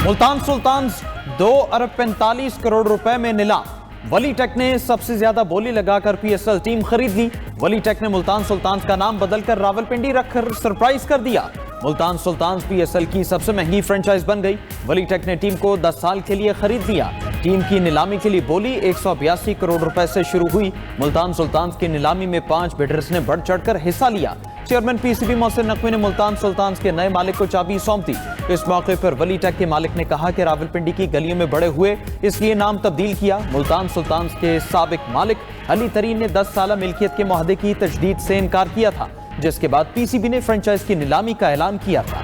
ملتان سلطانز 2 ارب 45 کروڑ روپے میں نیلام. ولی ٹیک نے سب سے زیادہ بولی لگا کر پی ایس ایل ٹیم خرید لی. ولی ٹیک نے ملتان سلطانز کا نام بدل کر راولپنڈی رکھ کر سرپرائز کر دیا. Multan Sultans P S L کی سب سے مہنگی فرنچائز بن گئی. ولی ٹیک نے ٹیم کو 10 سال کے لیے خرید لیا. ٹیم کی نیلامی کے لیے بولی 182 کروڑ روپے سے شروع ہوئی. ملتان سلطانز کی نیلامی میں 5 بیڈرز نے بڑھ چڑھ کر حصہ لیا. Chairman P C B Mohsin Naqvi نے ملتان سلطانز کے نئے مالک کو چابی سونپ دی. اس موقع پر ولی ٹیک کے مالک نے کہا کہ راولپنڈی کی گلیوں میں بڑے ہوئے اس لیے نام تبدیل کیا. ملتان سلطانز کے سابق مالک علی ترین نے 10 سالہ ملکیت کے معاہدے کی تجدید سے انکار کیا تھا، جس کے بعد پی سی بی نے فرنچائز کی نیلامی کا اعلان کیا تھا.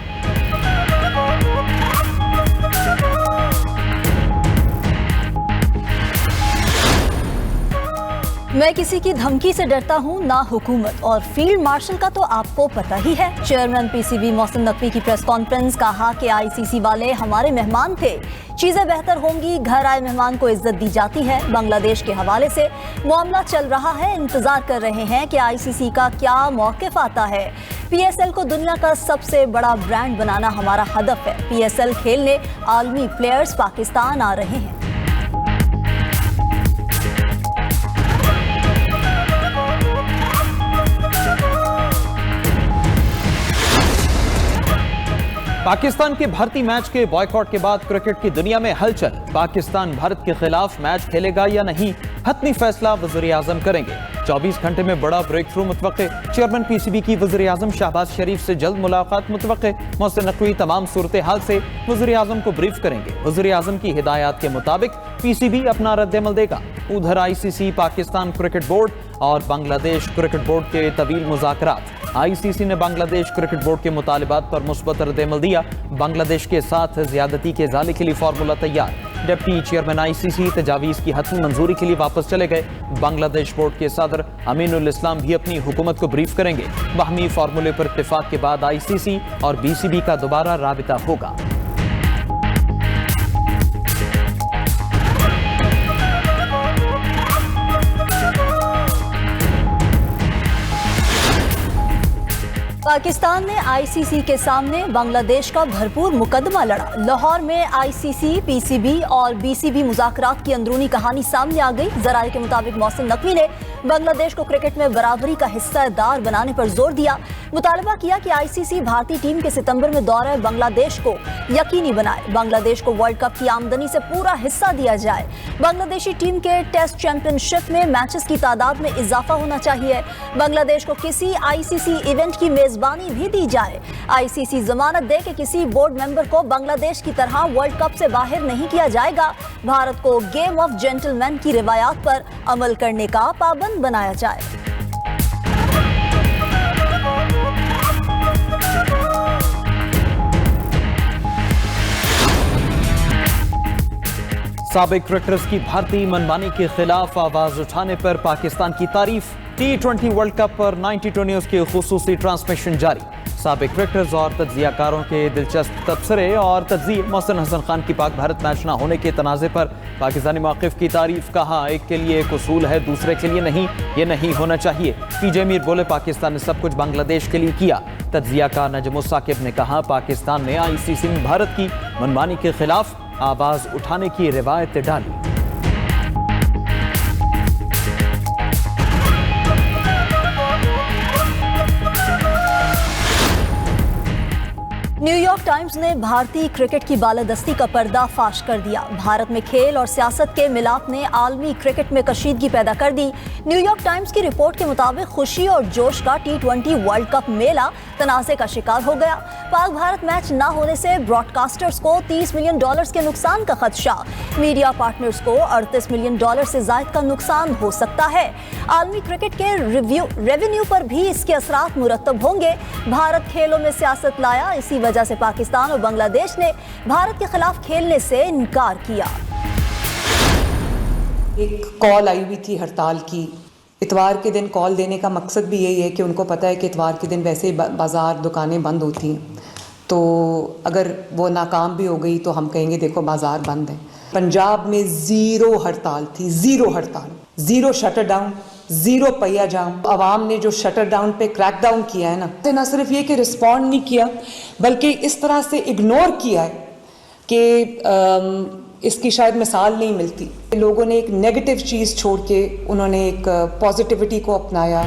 میں کسی کی دھمکی سے ڈرتا ہوں نہ حکومت، اور فیلڈ مارشل کا تو آپ کو پتہ ہی ہے. Chairman P C B Mohsin Naqvi کی پریس کانفرنس. کہا کہ آئی سی سی والے ہمارے مہمان تھے، چیزیں بہتر ہوں گی، گھر آئے مہمان کو عزت دی جاتی ہے. بنگلہ دیش کے حوالے سے معاملہ چل رہا ہے، انتظار کر رہے ہیں کہ آئی سی سی کا کیا موقف آتا ہے. پی ایس ایل کو دنیا کا سب سے بڑا برانڈ بنانا ہمارا ہدف ہے. پی ایس ایل کھیلنے عالمی پلیئرز پاکستان آ رہے ہیں. پاکستان کے بھارتی میچ کے بائیکاٹ کے بعد کرکٹ کی دنیا میں ہلچل. پاکستان بھارت کے خلاف میچ کھیلے گا یا نہیں، حتمی فیصلہ وزیر اعظم کریں گے. 24 گھنٹے میں بڑا بریک تھرو متوقع. چیئرمین پی سی بی کی وزیر اعظم شہباز شریف سے جلد ملاقات متوقع. محسن نقوی تمام صورتحال سے وزیر اعظم کو بریف کریں گے. وزیر اعظم کی ہدایات کے مطابق پی سی بی اپنا رد عمل دے گا. ادھر آئی سی سی، پاکستان کرکٹ بورڈ اور بنگلہ دیش کرکٹ بورڈ کے طویل مذاکرات. آئی سی سی نے بنگلہ دیش کرکٹ بورڈ کے مطالبات پر مثبت رد عمل دیا. بنگلہ دیش کے ساتھ زیادتی کے ازالے کے لیے فارمولہ تیار. ڈپٹی چیئرمین آئی سی سی تجاویز کی حتمی منظوری کے لیے واپس چلے گئے. بنگلہ دیش بورڈ کے صدر امین الاسلام بھی اپنی حکومت کو بریف کریں گے. باہمی فارمولے پر اتفاق کے بعد آئی سی سی اور بی سی بی کا دوبارہ رابطہ ہوگا. پاکستان نے آئی سی سی کے سامنے بنگلہ دیش کا بھرپور مقدمہ لڑا. لاہور میں آئی سی سی، پی سی بی اور بی سی بی مذاکرات کی اندرونی کہانی سامنے آ گئی. ذرائع کے مطابق محسن نقوی نے بنگلہ دیش کو کرکٹ میں برابری کا حصہ دار بنانے پر زور دیا. مطالبہ کیا کہ آئی سی سی بھارتی ٹیم کے ستمبر میں دورہ بنگلہ دیش کو یقینی بنائے. بنگلہ دیش کو ورلڈ کپ کی آمدنی سے پورا حصہ دیا جائے. بنگلہ دیشی ٹیم کے ٹیسٹ چیمپئن شپ میں میچز کی تعداد میں اضافہ ہونا چاہیے. بنگلہ دیش کو کسی آئی سی سی ایونٹ کی میزبانی بھی دی جائے. آئی سی سی ضمانت دے کہ کسی بورڈ ممبر کو بنگلہ دیش کی طرح ورلڈ کپ سے باہر نہیں کیا جائے گا. بھارت کو گیم آف جینٹل مین کی روایات پر عمل کرنے کا پابند بنایا جائے. سابق کرکٹرز کی بھارتی منمانی کے خلاف آواز اٹھانے پر پاکستان کی تعریف. T20 ورلڈ کپ پر 92 نیوز کی خصوصی ٹرانسمیشن جاری. سابق کرکٹرز اور تجزیہ کاروں کے دلچسپ تبصرے اور تجزیے. محسن حسن خان کی پاک بھارت میچ نہ ہونے کے تنازع پر پاکستانی موقف کی تعریف. کہا ایک کے لیے ایک اصول ہے، دوسرے کے لیے نہیں، یہ نہیں ہونا چاہیے. پی جے میر بولے پاکستان نے سب کچھ بنگلہ دیش کے لیے کیا. تجزیہ کار نجم الثاقب نے کہا پاکستان نے آئی سی سی میں بھارت کی منمانی کے خلاف آواز اٹھانے کی روایت ڈالی. نیو یارک ٹائمز نے بھارتی کرکٹ کی بالادستی کا پردہ فاش کر دیا. بھارت میں کھیل اور سیاست کے ملاپ نے عالمی کرکٹ میں کشیدگی پیدا کر دی. نیو یارک ٹائمز کی رپورٹ کے مطابق خوشی اور جوش کا T20 ورلڈ کپ میلہ تنازع کا شکار ہو گیا. پاک بھارت میچ نہ ہونے سے براڈ کاسٹرز کو $30 ملین کے نقصان کا خدشہ. میڈیا پارٹنرز کو $38 ملین سے زائد کا نقصان ہو سکتا ہے. عالمی کرکٹ کے ریونیو پر بھی اس کے اثرات مرتب ہوں گے. بھارت کھیلوں میں سیاست لایا، اسی وجہ سے پاکستان اور بنگلہ دیش نے بھارت کے خلاف کھیلنے سے انکار کیا. ایک کال آئی ہوئی تھی ہڑتال کی. اتوار کے دن کال دینے کا مقصد بھی یہی ہے کہ ان کو پتہ ہے کہ اتوار کے دن ویسے ہی بازار دکانیں بند ہوتی ہیں، تو اگر وہ ناکام بھی ہو گئی تو ہم کہیں گے دیکھو بازار بند ہے. پنجاب میں زیرو ہڑتال تھی، زیرو ہڑتال، زیرو شٹر ڈاؤن، زیرو پہیا جام. عوام نے جو شٹر ڈاؤن پہ کریک ڈاؤن کیا ہے نا، نہ صرف یہ کہ رسپونڈ نہیں کیا بلکہ اس طرح سے اگنور کیا ہے کہ اس کی شاید مثال نہیں ملتی. لوگوں نے ایک نیگیٹو چیز چھوڑ کے انہوں نے ایک پازیٹیوٹی کو اپنایا.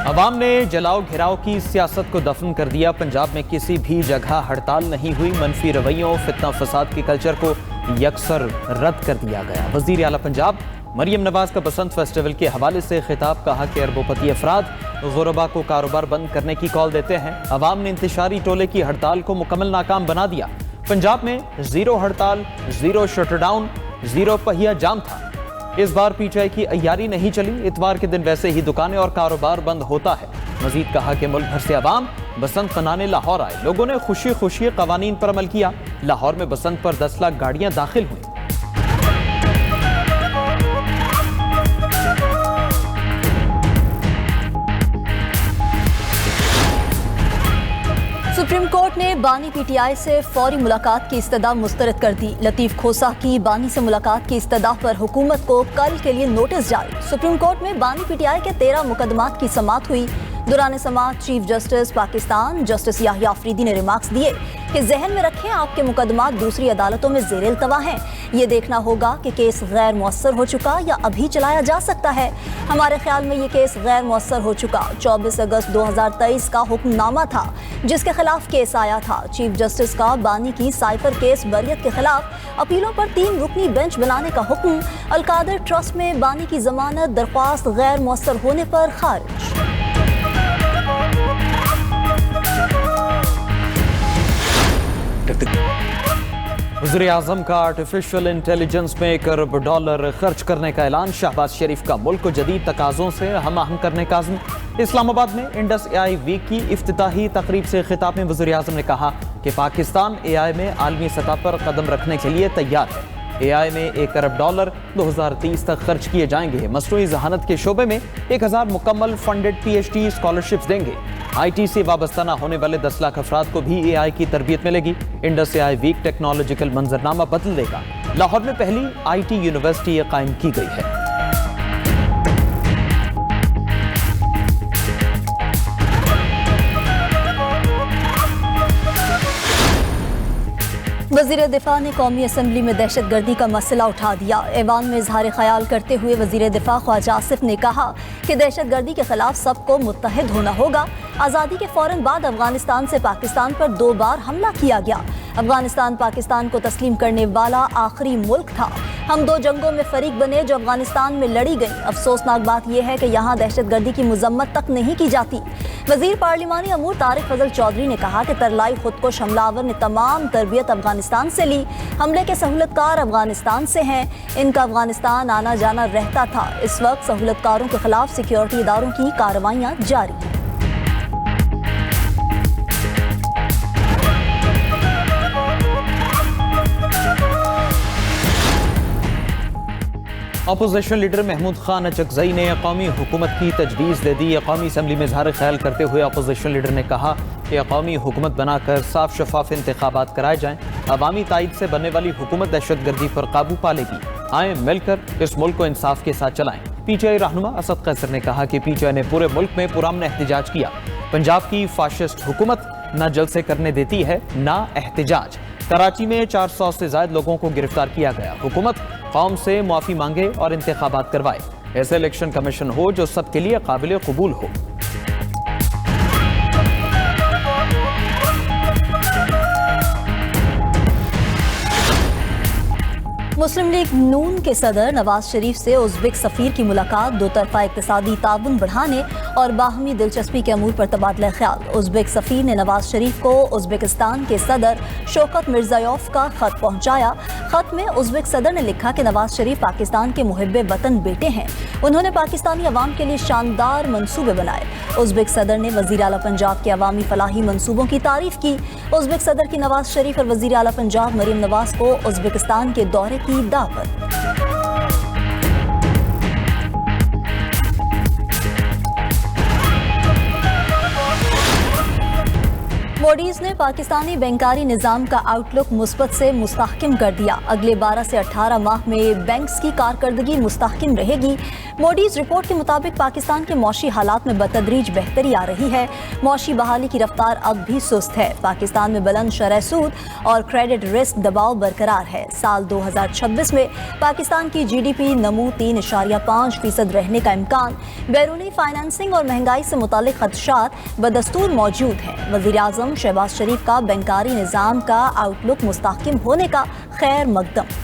عوام نے جلاؤ گھراؤ کی سیاست کو دفن کر دیا. پنجاب میں کسی بھی جگہ ہڑتال نہیں ہوئی. منفی رویوں فتنہ فساد کے کلچر کو یکسر رد کر دیا گیا. وزیر اعلیٰ پنجاب مریم نواز کا بسنت فیسٹیول کے حوالے سے خطاب. کہا کہ اربوں افراد غربا کو کاروبار بند کرنے کی کال دیتے ہیں. عوام نے انتشاری ٹولے کی ہڑتال کو مکمل ناکام بنا دیا. پنجاب میں زیرو ہڑتال، زیرو شٹ ڈاؤن، زیرو پہیا جام تھا. اس بار پی ٹی آئی کی عیاری نہیں چلی. اتوار کے دن ویسے ہی دکانیں اور کاروبار بند ہوتا ہے. مزید کہا کہ ملک بھر سے عوام بسنت منانے لاہور آئے. لوگوں نے خوشی خوشی قوانین پر عمل کیا. لاہور میں بسنت پر 10 لاکھ گاڑیاں داخل ہوئیں. سپریم کورٹ نے بانی پی ٹی آئی سے فوری ملاقات کی استدعا مسترد کر دی. لطیف کھوسہ کی بانی سے ملاقات کی استدعا پر حکومت کو کل کے لیے نوٹس جاری. سپریم کورٹ میں بانی پی ٹی آئی کے 13 مقدمات کی سماعت ہوئی. دوران سماعت چیف جسٹس پاکستان جسٹس یحییٰ آفریدی نے ریمارکس دیے کہ ذہن میں رکھیں آپ کے مقدمات دوسری عدالتوں میں زیر التوا ہیں. یہ دیکھنا ہوگا کہ کیس غیر مؤثر ہو چکا یا ابھی چلایا جا سکتا ہے. ہمارے خیال میں یہ کیس غیر مؤثر ہو چکا. 24 اگست 2023 کا حکم نامہ تھا جس کے خلاف کیس آیا تھا. چیف جسٹس کا بانی کی سائفر کیس بریت کے خلاف اپیلوں پر 3 رکنی بینچ بنانے کا حکم. القادر ٹرسٹ میں بانی کی ضمانت درخواست غیر مؤثر ہونے پر خارج. وزیر اعظم کا آرٹیفیشل انٹیلیجنس میں $1 ارب خرچ کرنے کا اعلان. شہباز شریف کا ملک کو جدید تقاضوں سے ہم آہنگ کرنے کا عزم. اسلام آباد میں انڈس اے آئی ویک کی افتتاحی تقریب سے خطاب میں وزیر اعظم نے کہا کہ پاکستان اے آئی میں عالمی سطح پر قدم رکھنے کے لیے تیار ہے. اے آئی میں $1 ارب 2030 تک خرچ کیے جائیں گے. مصنوعی ذہانت کے شعبے میں 1000 مکمل funded P H D scholarships دیں گے. آئی ٹی سے وابستہ نہ ہونے والے 10 لاکھ افراد کو بھی اے آئی کی تربیت ملے گی. Indus A I week technological منظرنامہ بدل دے گا. لاہور میں پہلی آئی ٹی یونیورسٹی قائم کی گئی ہے. وزیر دفاع نے قومی اسمبلی میں دہشت گردی کا مسئلہ اٹھا دیا. ایوان میں اظہار خیال کرتے ہوئے وزیر دفاع خواجہ آصف نے کہا کہ دہشت گردی کے خلاف سب کو متحد ہونا ہوگا. آزادی کے فوراً بعد افغانستان سے پاکستان پر 2 بار حملہ کیا گیا. افغانستان پاکستان کو تسلیم کرنے والا آخری ملک تھا. ہم 2 جنگوں میں فریق بنے جو افغانستان میں لڑی گئیں. افسوسناک بات یہ ہے کہ یہاں دہشت گردی کی مذمت تک نہیں کی جاتی. وزیر پارلیمانی امور طارق فضل چودھری نے کہا کہ ترلائی خودکش حملہ آور نے تمام تربیت افغانستان سے لی. حملے کے سہولت کار افغانستان سے ہیں. ان کا افغانستان آنا جانا رہتا تھا. اس وقت سہولت کاروں کے خلاف سیکیورٹی اداروں کی کارروائیاں جاری ہیں. اپوزیشن لیڈر محمود خان اچکزئی نے قومی حکومت کی تجویز دے دی. قومی اسمبلی میں اظہار خیال کرتے ہوئے اپوزیشن لیڈر نے کہا کہ قومی حکومت بنا کر صاف شفاف انتخابات کرائے جائیں. عوامی تائید سے بننے والی حکومت دہشت گردی پر قابو پا لے گی. آئیں مل کر اس ملک کو انصاف کے ساتھ چلائیں. پی ٹی آئی رہنما اسد قیصر نے کہا کہ پی ٹی آئی نے پورے ملک میں پرامن احتجاج کیا. پنجاب کی فاشسٹ حکومت نہ جلسے کرنے دیتی ہے نہ احتجاج. کراچی میں 400 سے زائد لوگوں کو گرفتار کیا گیا. حکومت قوم سے معافی مانگے اور انتخابات کروائے. ایسے الیکشن کمیشن ہو جو سب کے لیے قابل قبول ہو. مسلم لیگ نون کے صدر نواز شریف سے ازبک سفیر کی ملاقات. 2 طرفہ اقتصادی تعاون بڑھانے اور باہمی دلچسپی کے امور پر تبادلہ خیال. ازبک سفیر نے نواز شریف کو ازبکستان کے صدر شوکت مرزایوف کا خط پہنچایا. خط میں ازبک صدر نے لکھا کہ نواز شریف پاکستان کے محب وطن بیٹے ہیں. انہوں نے پاکستانی عوام کے لیے شاندار منصوبے بنائے. ازبک صدر نے وزیر اعلیٰ پنجاب کے عوامی فلاحی منصوبوں کی تعریف کی. ازبک صدر کی نواز شریف اور وزیر اعلیٰ پنجاب مریم نواز کو ازبکستان کے دورے کی دعوت. موڈیز نے پاکستانی بینکاری نظام کا آؤٹ لک مثبت سے مستحکم کر دیا. اگلے 12 سے 18 ماہ میں بینکس کی کارکردگی مستحکم رہے گی. موڈیز رپورٹ کے مطابق پاکستان کے معاشی حالات میں بتدریج بہتری آ رہی ہے. معاشی بحالی کی رفتار اب بھی سست ہے. پاکستان میں بلند شرح سود اور کریڈٹ رسک دباؤ برقرار ہے. سال 2026 میں پاکستان کی جی ڈی پی نمو 3.5% رہنے کا امکان. بیرونی فائنانسنگ اور مہنگائی سے متعلق خدشات بدستور موجود ہیں. وزیر اعظم شہباز شریف کا بینکاری نظام کا آؤٹ لک مستحکم ہونے کا خیر مقدم.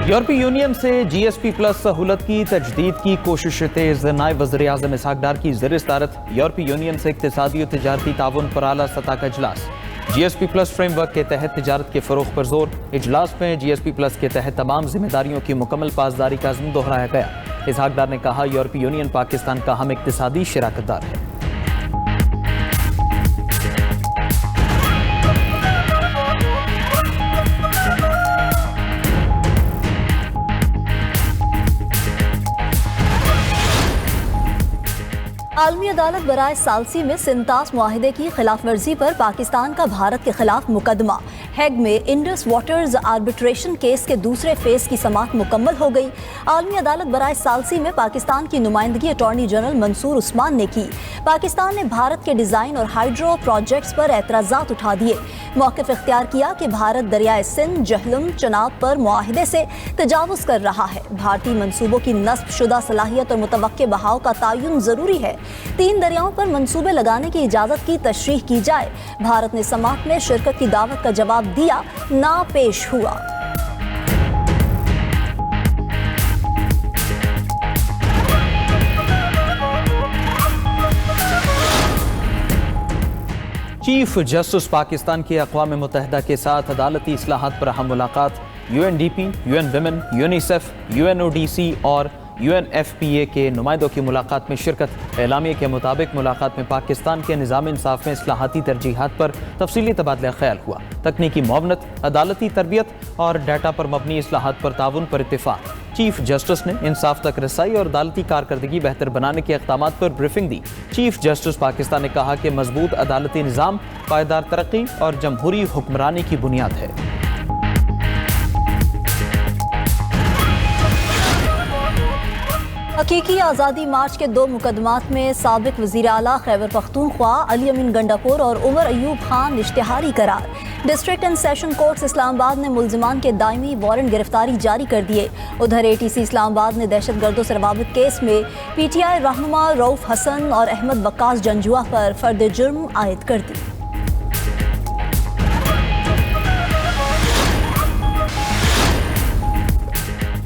یورپی یونین سے جی ایس پی پلس سہولت کی تجدید کی کوشش تیز. نائب وزیر اعظم اسحاق ڈار کی زیر صدارت یورپی یونین سے اقتصادی و تجارتی تعاون پر اعلیٰ سطح کا اجلاس. G S P plus framework کے تحت تجارت کے فروغ پر زور. اجلاس میں جی ایس پی پلس کے تحت تمام ذمہ داریوں کی مکمل پاسداری کا عزم دہرایا گیا. اسحاق ڈار نے کہا یورپی یونین پاکستان کا اہم اقتصادی شراکت دار ہے. عالمی عدالت برائے ثالثی میں سنتاس معاہدے کی خلاف ورزی پر پاکستان کا بھارت کے خلاف مقدمہ. ہیگ میں انڈس واٹرز آربیٹریشن کیس کے دوسرے فیز کی سماعت مکمل ہو گئی. عالمی عدالت برائے ثالثی میں پاکستان کی نمائندگی اٹارنی جنرل منصور عثمان نے کی. پاکستان نے بھارت کے ڈیزائن اور ہائیڈرو پروجیکٹس پر اعتراضات اٹھا دیے. موقف اختیار کیا کہ بھارت دریائے سندھ جہلم چناب پر معاہدے سے تجاوز کر رہا ہے. بھارتی منصوبوں کی نصب شدہ صلاحیت اور متوقع بہاؤ کا تعین ضروری ہے. 3 دریاؤں پر منصوبے لگانے کی اجازت کی تشریح کی جائے. بھارت نے سماعت میں شرکت کی دعوت کا جواب دیا، نہ پیش ہوا. چیف جسٹس پاکستان کی اقوام متحدہ کے ساتھ عدالتی اصلاحات پر اہم ملاقات. U N D P, U N women, UNICEF, U N O D C اور U N F P A کے نمائندوں کی ملاقات میں شرکت. اعلامیے کے مطابق ملاقات میں پاکستان کے نظام انصاف میں اصلاحاتی ترجیحات پر تفصیلی تبادلہ خیال ہوا. تکنیکی معاونت، عدالتی تربیت اور ڈیٹا پر مبنی اصلاحات پر تعاون پر اتفاق. چیف جسٹس نے انصاف تک رسائی اور عدالتی کارکردگی بہتر بنانے کے اقدامات پر بریفنگ دی. چیف جسٹس پاکستان نے کہا کہ مضبوط عدالتی نظام پائیدار ترقی اور جمہوری حکمرانی کی بنیاد ہے. حقیقی آزادی مارچ کے 2 مقدمات میں سابق وزیر اعلیٰ خیبر پختونخوا علی امین گنڈاپور اور عمر ایوب خان اشتہاری قرار. ڈسٹرکٹ اینڈ سیشن کورٹس اسلام آباد نے ملزمان کے دائمی وارنٹ گرفتاری جاری کر دیے. ادھر اے ٹی سی اسلام آباد نے دہشت گردوں سے روابط کیس میں پی ٹی آئی رہنما رؤف حسن اور احمد بکاس جنجوعہ پر فرد جرم عائد کر دی.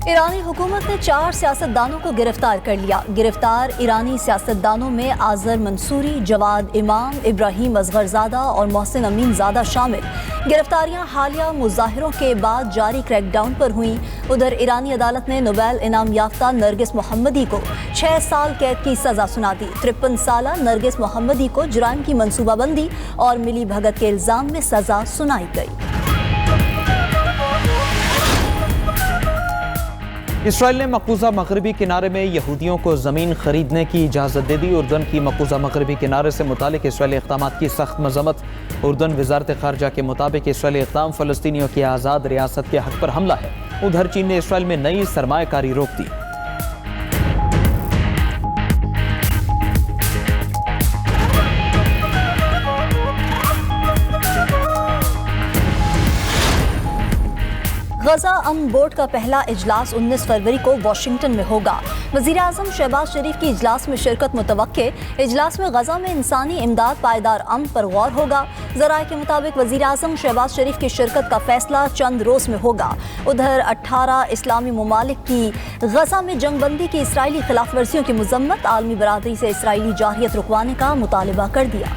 ایرانی حکومت نے 4 سیاستدانوں کو گرفتار کر لیا. گرفتار ایرانی سیاستدانوں میں آذر منصوری، جواد امام، ابراہیم اصغر زادہ اور محسن امین زادہ شامل. گرفتاریاں حالیہ مظاہروں کے بعد جاری کریک ڈاؤن پر ہوئیں. ادھر ایرانی عدالت نے نوبیل انعام یافتہ نرگس محمدی کو 6 سال قید کی سزا سنا دی. 53 سالہ نرگس محمدی کو جرائم کی منصوبہ بندی اور ملی بھگت کے الزام میں سزا سنائی گئی. اسرائیل نے مقبوضہ مغربی کنارے میں یہودیوں کو زمین خریدنے کی اجازت دے دی. اردن کی مقبوضہ مغربی کنارے سے متعلق اسرائیلی اقدامات کی سخت مذمت. اردن وزارت خارجہ کے مطابق اسرائیلی اقدام فلسطینیوں کی آزاد ریاست کے حق پر حملہ ہے. ادھر چین نے اسرائیل میں نئی سرمایہ کاری روک دی. غزہ امن بورڈ کا پہلا اجلاس 19 فروری کو واشنگٹن میں ہوگا. وزیر اعظم شہباز شریف کی اجلاس میں شرکت متوقع. اجلاس میں غزہ میں انسانی امداد پائیدار امن پر غور ہوگا. ذرائع کے مطابق وزیر اعظم شہباز شریف کی شرکت کا فیصلہ چند روز میں ہوگا. ادھر 18 اسلامی ممالک کی غزہ میں جنگ بندی کی اسرائیلی خلاف ورزیوں کی مذمت. عالمی برادری سے اسرائیلی جارحیت رکوانے کا مطالبہ کر دیا.